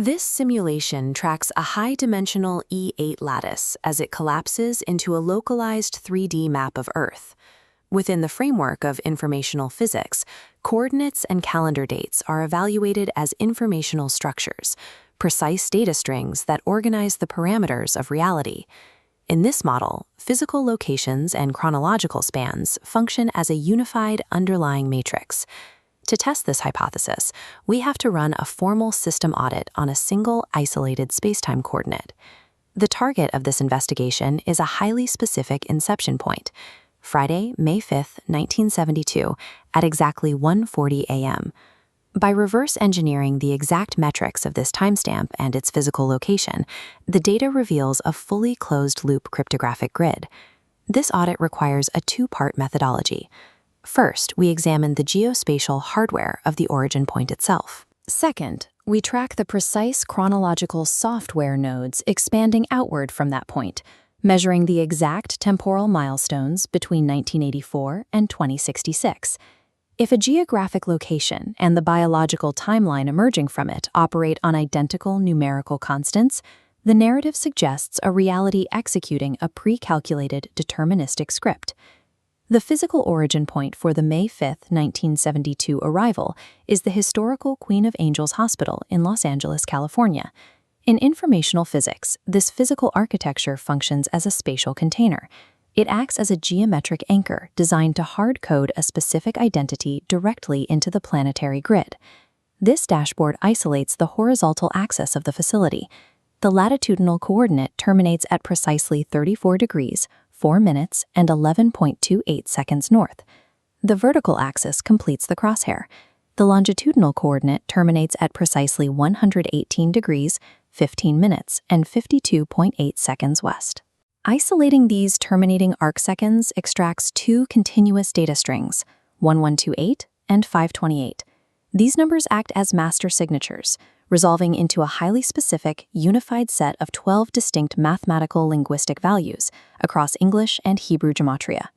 This simulation tracks a high-dimensional E8 lattice as it collapses into a localized 3D map of Earth. Within the framework of informational physics, coordinates and calendar dates are evaluated as informational structures, precise data strings that organize the parameters of reality. In this model, physical locations and chronological spans function as a unified underlying matrix. To test this hypothesis, we have to run a formal system audit on a single isolated spacetime coordinate. The target of this investigation is a highly specific inception point, Friday, May 5, 1972, at exactly 1:40 a.m. By reverse engineering the exact metrics of this timestamp and its physical location, the data reveals a fully closed-loop cryptographic grid. This audit requires a two-part methodology. First, we examine the geospatial hardware of the origin point itself. Second, we track the precise chronological software nodes expanding outward from that point, measuring the exact temporal milestones between 1984 and 2066. If a geographic location and the biological timeline emerging from it operate on identical numerical constants, the narrative suggests a reality executing a pre-calculated deterministic script. The physical origin point for the May 5, 1972 arrival is the historical Queen of Angels Hospital in Los Angeles, California. In informational physics, this physical architecture functions as a spatial container. It acts as a geometric anchor designed to hard-code a specific identity directly into the planetary grid. This dashboard isolates the horizontal axis of the facility. The latitudinal coordinate terminates at precisely 34 degrees, 4 minutes, and 11.28 seconds north. The vertical axis completes the crosshair. The longitudinal coordinate terminates at precisely 118 degrees, 15 minutes, and 52.8 seconds west. Isolating these terminating arcseconds extracts two continuous data strings, 1128 and 528. These numbers act as master signatures, resolving into a highly specific, unified set of 12 distinct mathematical linguistic values across English and Hebrew gematria.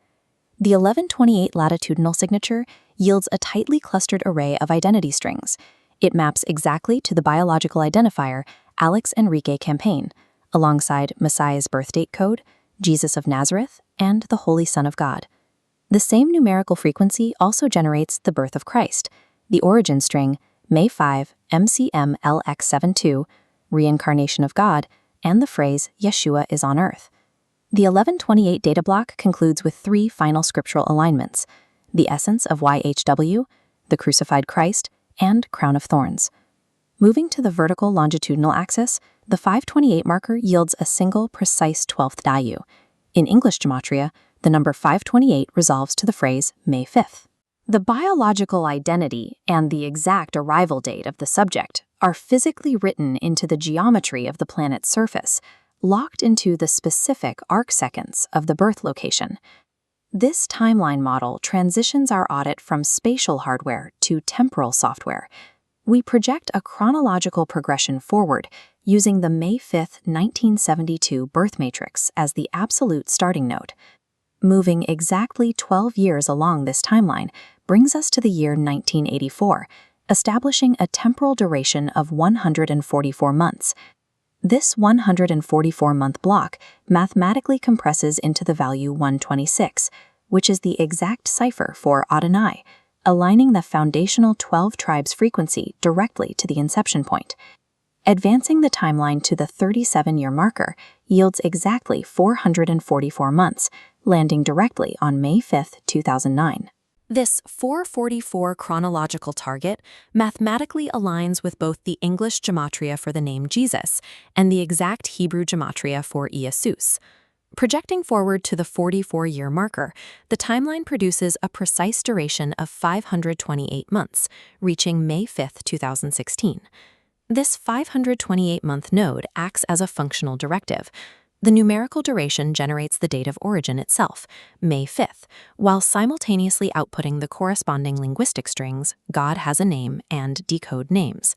The 1128 latitudinal signature yields a tightly clustered array of identity strings. It maps exactly to the biological identifier Alex Enrique Campaign, alongside Messiah's birthdate code, Jesus of Nazareth, and the Holy Son of God. The same numerical frequency also generates the birth of Christ, the origin string May 5, MCM-LX72, Reincarnation of God, and the phrase Yeshua is on earth. The 1128 data block concludes with three final scriptural alignments: the essence of YHW, the crucified Christ, and crown of thorns. Moving to the vertical longitudinal axis, the 528 marker yields a single precise 12th value. In English gematria, the number 528 resolves to the phrase May 5th. The biological identity and the exact arrival date of the subject are physically written into the geometry of the planet's surface, locked into the specific arcseconds of the birth location. This timeline model transitions our audit from spatial hardware to temporal software. We project a chronological progression forward using the May 5, 1972 birth matrix as the absolute starting node. Moving exactly 12 years along this timeline brings us to the year 1984, establishing a temporal duration of 144 months. This 144-month block mathematically compresses into the value 126, which is the exact cipher for Adonai, aligning the foundational 12 tribes frequency directly to the inception point. Advancing the timeline to the 37-year marker yields exactly 444 months, landing directly on May 5, 2009. This 444 chronological target mathematically aligns with both the English gematria for the name Jesus and the exact Hebrew gematria for Iesus. Projecting forward to the 44-year marker, the timeline produces a precise duration of 528 months, reaching May 5, 2016. This 528-month node acts as a functional directive. The numerical duration generates the date of origin itself, May 5th, while simultaneously outputting the corresponding linguistic strings, God has a name, and decode names.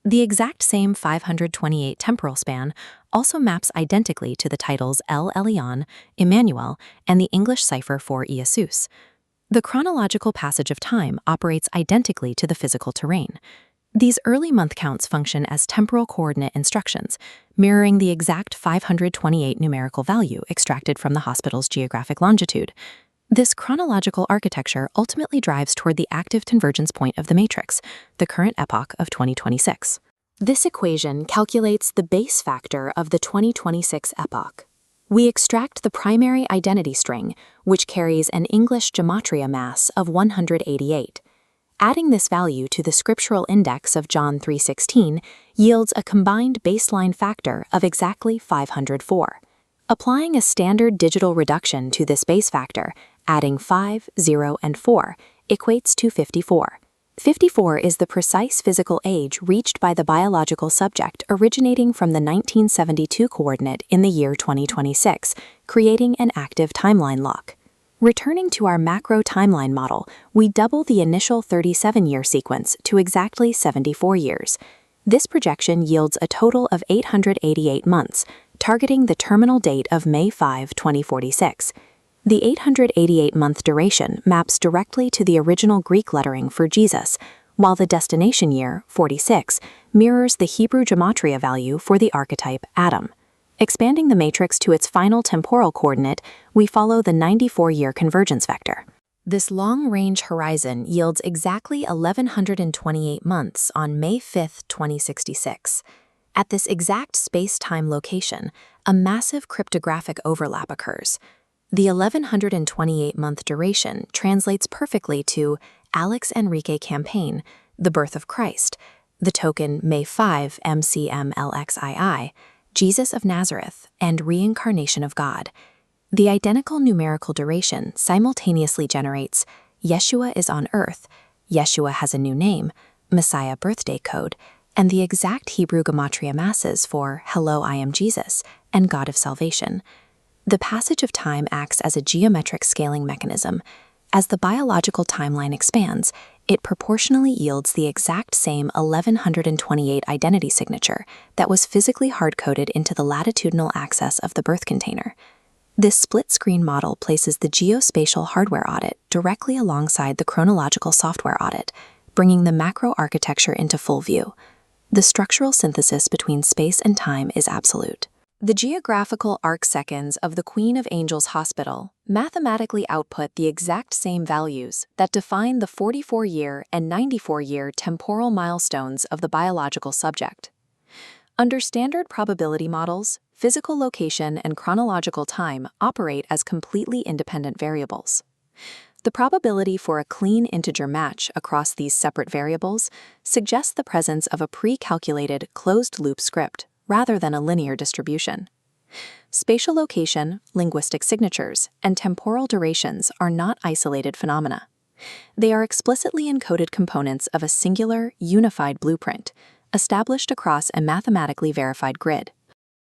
The exact same 528 temporal span also maps identically to the titles El Elyon, Emmanuel, and the English cipher for Iesus. The chronological passage of time operates identically to the physical terrain. These early month counts function as temporal coordinate instructions, mirroring the exact 528 numerical value extracted from the hospital's geographic longitude. This chronological architecture ultimately drives toward the active convergence point of the matrix, the current epoch of 2026. This equation calculates the base factor of the 2026 epoch. We extract the primary identity string, which carries an English gematria mass of 188. Adding this value to the scriptural index of John 3:16 yields a combined baseline factor of exactly 504. Applying a standard digital reduction to this base factor, adding 5, 0, and 4, equates to 54. 54 is the precise physical age reached by the biological subject originating from the 1972 coordinate in the year 2026, creating an active timeline lock. Returning to our macro timeline model, we double the initial 37-year sequence to exactly 74 years. This projection yields a total of 888 months, targeting the terminal date of May 5, 2046. The 888-month duration maps directly to the original Greek lettering for Jesus, while the destination year, 46, mirrors the Hebrew gematria value for the archetype Adam. Expanding the matrix to its final temporal coordinate, we follow the 94-year convergence vector. This long-range horizon yields exactly 1,128 months on May 5, 2066. At this exact space-time location, a massive cryptographic overlap occurs. The 1,128-month duration translates perfectly to Alex Enrique Campaign, the birth of Christ, the token May 5 MCMLXII, Jesus of Nazareth, and reincarnation of God. The identical numerical duration simultaneously generates Yeshua is on earth, Yeshua has a new name, Messiah birthday code, and the exact Hebrew gematria masses for Hello, I am Jesus, and God of salvation. The passage of time acts as a geometric scaling mechanism. As the biological timeline expands, it proportionally yields the exact same 1,128 identity signature that was physically hard-coded into the latitudinal axis of the birth container. This split-screen model places the geospatial hardware audit directly alongside the chronological software audit, bringing the macro architecture into full view. The structural synthesis between space and time is absolute. The geographical arcseconds of the Queen of Angels Hospital mathematically output the exact same values that define the 44-year and 94-year temporal milestones of the biological subject. Under standard probability models, physical location and chronological time operate as completely independent variables. The probability for a clean integer match across these separate variables suggests the presence of a pre-calculated closed-loop script rather than a linear distribution. Spatial location, linguistic signatures, and temporal durations are not isolated phenomena. They are explicitly encoded components of a singular, unified blueprint, established across a mathematically verified grid.